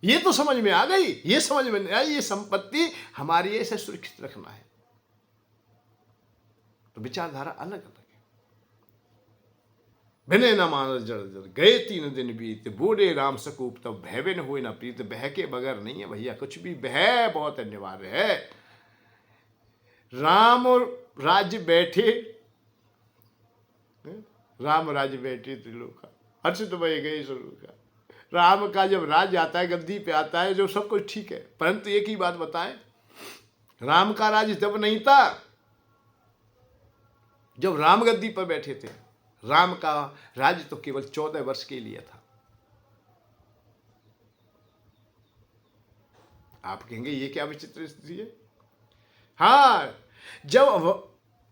ये तो समझ में आ गई, ये समझ में आई, ये संपत्ति हमारी ऐसे सुरक्षित रखना है। तो विचारधारा अलग अलग है। भिने न मानस जड़ जड़ गए 3 दिन बीत, बूढ़े राम सकूप तब भयवे न हुए न प्रीत। बह के बगैर नहीं है भैया कुछ भी, बह बहुत अनिवार्य है। राम और राज्य बैठे, राम राज्य बैठे त्रिलोका, हर्षित तो भय गए स्वरूप का। राम का जब राज्य आता है, गद्दी पे आता है, जो सब कुछ ठीक है, परंतु एक ही बात बताएं, राम का राज्य तब नहीं था जब राम गद्दी पर बैठे थे। राम का राज्य तो केवल 14 वर्ष के लिए था। आप कहेंगे ये क्या विचित्र स्थिति है। हाँ, जब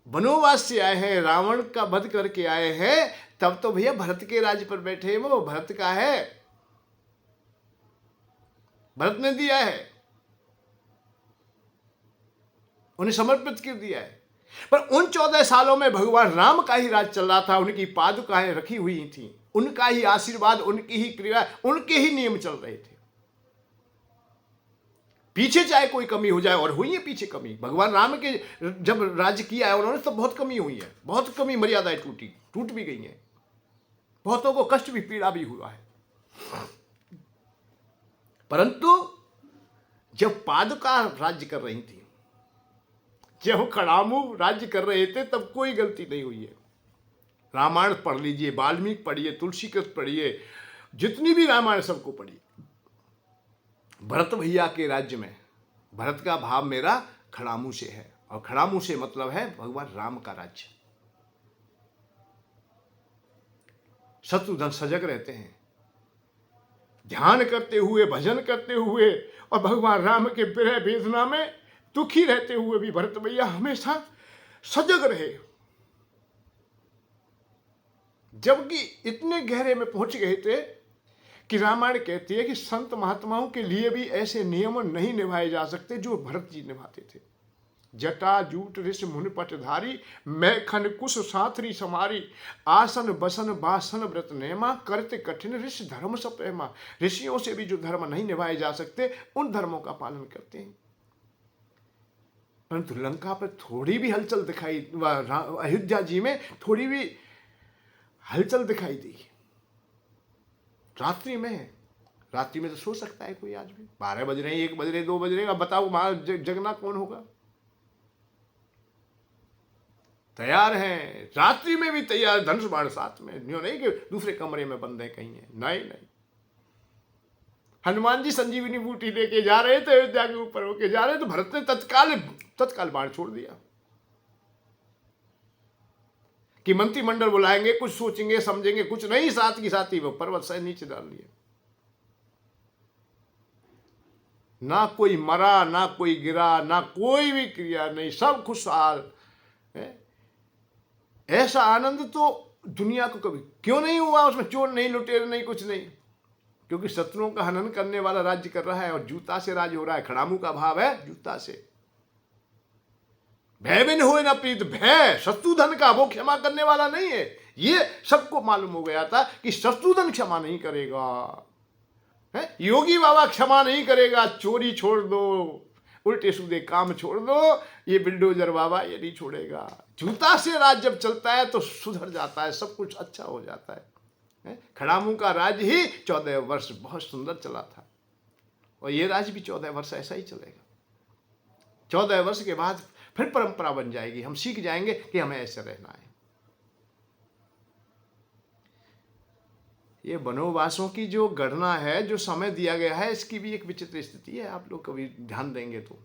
वनवास से आए हैं, रावण का वध करके आए हैं, तब तो भैया भरत के राज्य पर बैठे, वो भरत का है, भरत ने दिया है, उन्हें समर्पित कर दिया है। पर उन 14 सालों में भगवान राम का ही राज चल रहा था, उनकी पादुकाएं रखी हुई थी, उनका ही आशीर्वाद, उनकी ही क्रिया, उनके ही नियम चल रहे थे। पीछे चाहे कोई कमी हो जाए, और हुई है पीछे कमी, भगवान राम के जब राज्य किया है उन्होंने, तो बहुत कमी हुई है, बहुत कमी, मर्यादाएं टूट भी गई हैं, बहुतों को कष्ट भी, पीड़ा भी हुआ है। परंतु जब पादुका राज्य कर रही थी, जब खड़ामू राज्य कर रहे थे, तब कोई गलती नहीं हुई है। रामायण पढ़ लीजिए, वाल्मीकि पढ़िए, तुलसीकृत पढ़िए, जितनी भी रामायण सबको पढ़िए। भरत भैया के राज्य में, भरत का भाव मेरा खड़ामू से है, और खड़ामू से मतलब है भगवान राम का राज्य। शत्रुघ्न सजग रहते हैं, ध्यान करते हुए, भजन करते हुए, और भगवान राम के विरह वेदना में दुखी रहते हुए भी भरत भैया हमेशा सजग रहे। जबकि इतने गहरे में पहुंच गए थे कि रामायण कहती है कि संत महात्माओं के लिए भी ऐसे नियम नहीं निभाए जा सकते जो भरत जी निभाते थे। जटा जूट ऋष मुनि पटधारी, मैखन कुश साथरी समारी, आसन बसन बासन व्रत नेमा, करते कठिन ऋषि धर्म सप्रेमा। ऋषियों से भी जो धर्म नहीं निभाए जा सकते, उन धर्मों का पालन करते हैं। परंतु लंका पर थोड़ी भी हलचल दिखाई, अयोध्या जी में थोड़ी भी हलचल दिखाई दी। रात्रि में तो सो सकता है कोई आज भी, 12 बज रहे हैं, 1 बज रहे, 2 बज रहे, अब बताओ वहां जगना कौन होगा। तैयार हैं, रात्रि में भी तैयार, धनुष बाण साथ में, न्यू नहीं कि दूसरे कमरे में बंद है कहीं है, नहीं। हनुमान जी संजीवनी बूटी लेके जा रहे थे, अयोध्या के ऊपर होके जा रहे, तो भरत ने तत्काल बाण छोड़ दिया कि मंत्रिमंडल बुलाएंगे, कुछ सोचेंगे समझेंगे, कुछ नहीं, साथ की साथ ही वो पर्वत से नीचे डाल दिए। ना कोई मरा, ना कोई गिरा, ना कोई भी क्रिया नहीं, सब खुशहाल। ऐसा आनंद तो दुनिया को कभी क्यों नहीं हुआ। उसमें चोर नहीं, लुटेरे नहीं, कुछ नहीं, क्योंकि शत्रुओं का हनन करने वाला राज्य कर रहा है, और जूता से राज्य हो रहा है। खड़ामू का भाव है जूता से। भय बिन होए ना प्रीत, भय शत्रुधन का, वो क्षमा करने वाला नहीं है। ये सबको मालूम हो गया था कि शत्रुधन क्षमा नहीं करेगा, है योगी बाबा क्षमा नहीं करेगा। चोरी छोड़ दो, उल्टे सीधे काम छोड़ दो, ये बिल्डोजर बाबा ये नहीं छोड़ेगा। जूता से राज जब चलता है तो सुधर जाता है, सब कुछ अच्छा हो जाता है। खड़ामू का राज ही 14 वर्ष बहुत सुंदर चला था, और ये राज भी 14 वर्ष ऐसा ही चलेगा। 14 वर्ष के बाद फिर परंपरा बन जाएगी, हम सीख जाएंगे कि हमें ऐसे रहना है। ये वनवासों की जो गणना है, जो समय दिया गया है, इसकी भी एक विचित्र स्थिति है। आप लोग कभी ध्यान देंगे तो,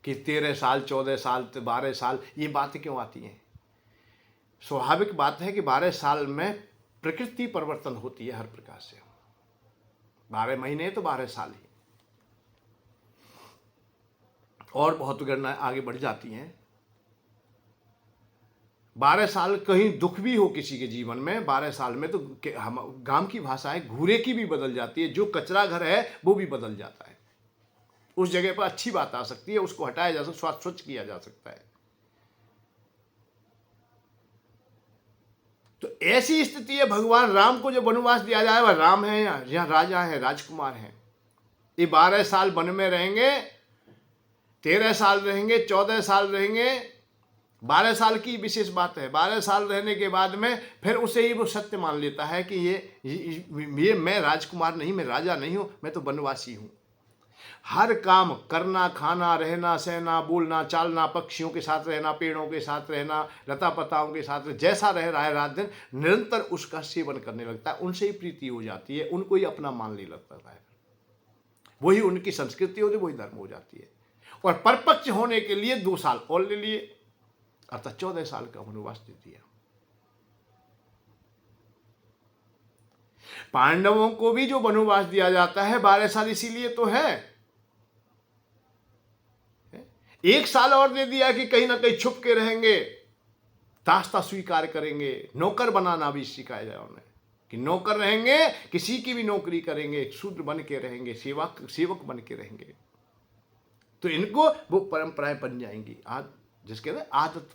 कि 13 साल, 14 साल, 12 साल, ये बातें क्यों आती हैं। स्वाभाविक बात है कि 12 साल में प्रकृति परिवर्तन होती है हर प्रकार से। 12 महीने तो 12 साल ही, और बहुत गणना आगे बढ़ जाती हैं। 12 साल कहीं दुख भी हो किसी के जीवन में, 12 साल में तो हम गांव की भाषा है, घूरे की भी बदल जाती है। जो कचरा घर है वो भी बदल जाता है। उस जगह पर अच्छी बात आ सकती है, उसको हटाया जा सकता है, स्वच्छ किया जा सकता है। तो ऐसी स्थिति है, भगवान राम को जो वनवास दिया जाए वह राम है या राजा है, राजकुमार है। ये 12 साल वन में रहेंगे, 13 साल रहेंगे, 14 साल रहेंगे। 12 साल की विशेष बात है। 12 साल रहने के बाद में फिर उसे ही वो सत्य मान लेता है कि ये मैं राजकुमार नहीं, मैं राजा नहीं हूं, मैं तो वनवासी हूं। हर काम करना, खाना, रहना, सहना, बोलना, चालना, पक्षियों के साथ रहना, पेड़ों के साथ रहना, लता पताओं के साथ, जैसा रह रहा है रात दिन, निरंतर उसका सेवन करने लगता है। उनसे ही प्रीति हो जाती है, उनको ही अपना मानने लगता है। वही उनकी संस्कृति होती है, वही धर्म हो जाती है। और परपक्ष होने के लिए 2 साल और ले लिए, अर्थात 14 साल का वनवास दे दिया। पांडवों को भी जो वनवास दिया जाता है 12 साल इसीलिए तो है। 1 साल और दे दिया कि कहीं ना कहीं छुप के रहेंगे, दास्ता स्वीकार करेंगे, नौकर बनाना भी सिखाया जाए उन्हें कि नौकर रहेंगे, किसी की भी नौकरी करेंगे, शूद्र बन के रहेंगे, सेवक बन के रहेंगे। तो इनको वो परंपराएं बन जाएंगी। जिसके ना आदत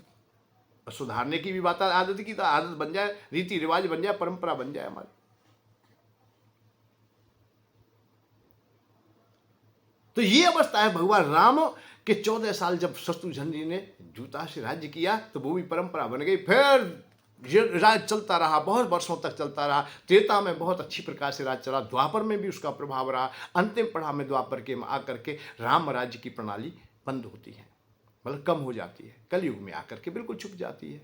सुधारने की भी बात है, आदत की तो आदत बन जाए, रीति रिवाज बन जाए, परंपरा बन जाए हमारी। तो ये अवस्था है भगवान राम के 14 साल जब शत्रुघ्न जी ने जूता से राज्य किया तो वो भी परंपरा बन गई। फिर ये राज चलता रहा, बहुत वर्षों तक चलता रहा। त्रेता में बहुत अच्छी प्रकार से राज चला, द्वापर में भी उसका प्रभाव रहा। अंतिम पड़ाव में द्वापर के आकर के राम राज्य की प्रणाली बंद होती है, मतलब कम हो जाती है। कलयुग में आकर के बिल्कुल छुप जाती है।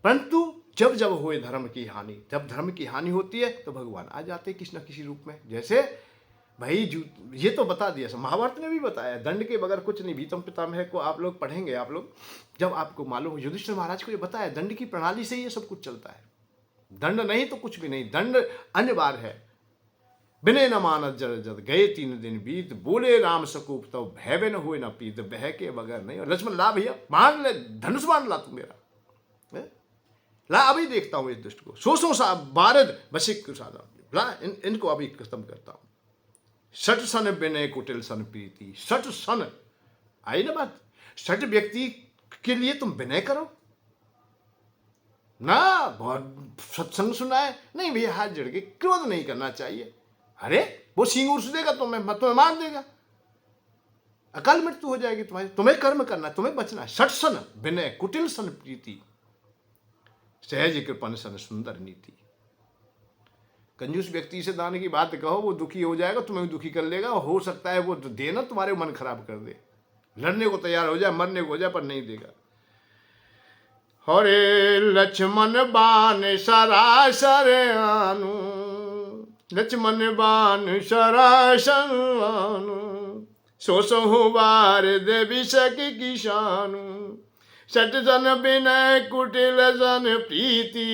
परंतु जब जब हुए धर्म की हानि, जब धर्म की हानि होती है तो भगवान आ जाते हैं किसी न किसी रूप में। जैसे भाई ये तो बता दिया, महाभारत ने भी बताया, दंड के बगैर कुछ नहीं। भीतम पितामह को आप लोग पढ़ेंगे, आप लोग जब आपको मालूम हो, युधिष्ठिर महाराज को ये बताया, दंड की प्रणाली से ये सब कुछ चलता है। दंड नहीं तो कुछ भी नहीं, दंड अनिवार्य है। बिने न मानत जड़ जद गए 3 दिन बीत, बोले राम सकूप तो भय बिन हुए न पीत, बह के बगैर नहीं। और लक्ष्मण ला भैया, मान ले, धनुष मान ला तू मेरा, ला अभी देखता हूं इस दुष्ट को, सो सा बारद बसिक ला, इनको अभी खत्म करता हूं। सठ सन विनय कुटिल सन प्रीति, सठ सन आई ना बात। सठ व्यक्ति के लिए तुम विनय करो ना, बहुत सत्संग सुना है नहीं भैया, हाथ जड़ के क्रोध नहीं करना चाहिए। अरे वो सिंह उर्स देगा तुम्हें मार देगा, अकाल मृत्यु हो जाएगी तुम्हारी। तुम्हें कर्म करना, तुम्हें बचना है। सठ सन विनय कुटिल सन प्रीति, सहज कृपन सन सुंदर नीति। कंजूस व्यक्ति से दान की बात कहो, वो दुखी हो जाएगा, तुम्हें दुखी कर लेगा। हो सकता है वो देना तुम्हारे मन खराब कर दे, लड़ने को तैयार हो जाए, मरने को हो जाए, पर नहीं देगा। हरे लक्ष्मण बाण सरासर आनु, लक्ष्मण बाण सरासर आनु, सो बार देवी सखी किसानु, सट सन विनय कुटिल सन प्रीति,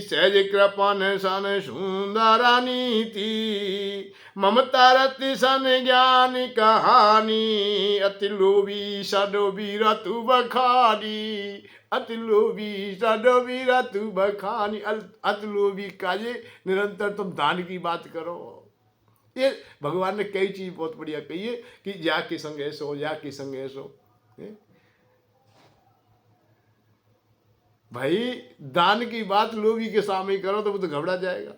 सहज कृपन सन सुंदर नीति, ममता रति सन ज्ञान कहानी, अति लोभी सडोबी रतु बखानी, अति लोभी सडोबी रतु बखानी। अति लोभी का ये निरंतर तुम दान की बात करो। ये भगवान ने कई चीज बहुत बढ़िया कही है कि या के संग ऐसो, या के संग ऐसो। भाई दान की बात लोभी के सामने करो तो वो तो घबरा जाएगा।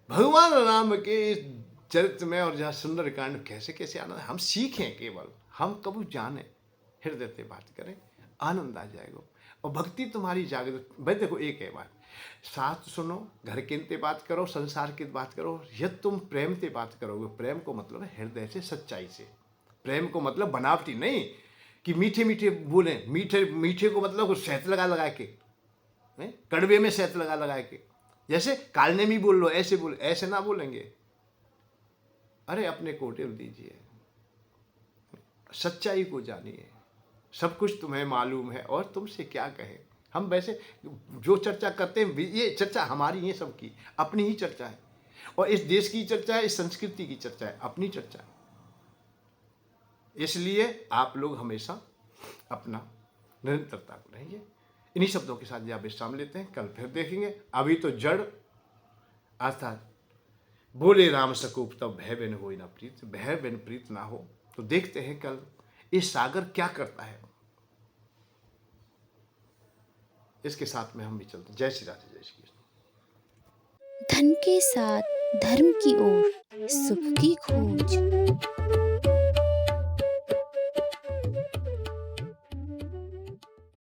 भगवान राम के इस चरित्र में और जहाँ सुंदर कांड कैसे कैसे आनंद हम सीखें, केवल हम कभी जाने, हृदय से बात करें, आनंद आ जाएगा और भक्ति तुम्हारी जागृत। भाई देखो एक है बात, साथ सुनो, घर के बात करो, संसार की बात करो। यदि तुम प्रेम से बात करोगे, प्रेम को मतलब है हृदय से, सच्चाई से। प्रेम को मतलब बनावटी नहीं कि मीठे मीठे बोले, मीठे मीठे को मतलब शहद लगा के, कड़वे में शहद लगा के, जैसे कालने में बोल लो, ऐसे बोल, ऐसे ना बोलेंगे। अरे अपने को टेल दीजिए, सच्चाई को जानिए। सब कुछ तुम्हें मालूम है और तुमसे क्या कहे। हम वैसे जो चर्चा करते हैं, ये चर्चा हमारी है, सबकी अपनी ही चर्चा है, और इस देश की चर्चा है, इस संस्कृति की चर्चा है, अपनी चर्चा है। इसलिए आप लोग हमेशा अपना निरंतरता को रहिए। इन्हीं शब्दों के साथ आप विश्राम लेते हैं, कल फिर देखेंगे। अभी तो जड़ अर्थात बोले राम सकूप तब भय बिन होई ना प्रीत, भय बिन प्रीत ना हो। तो देखते हैं कल ये सागर क्या करता है। इसके साथ में हम भी चलते हैं। जय श्री राधे, जय श्री कृष्ण। धन के साथ धर्म की ओर, सुख की खोज।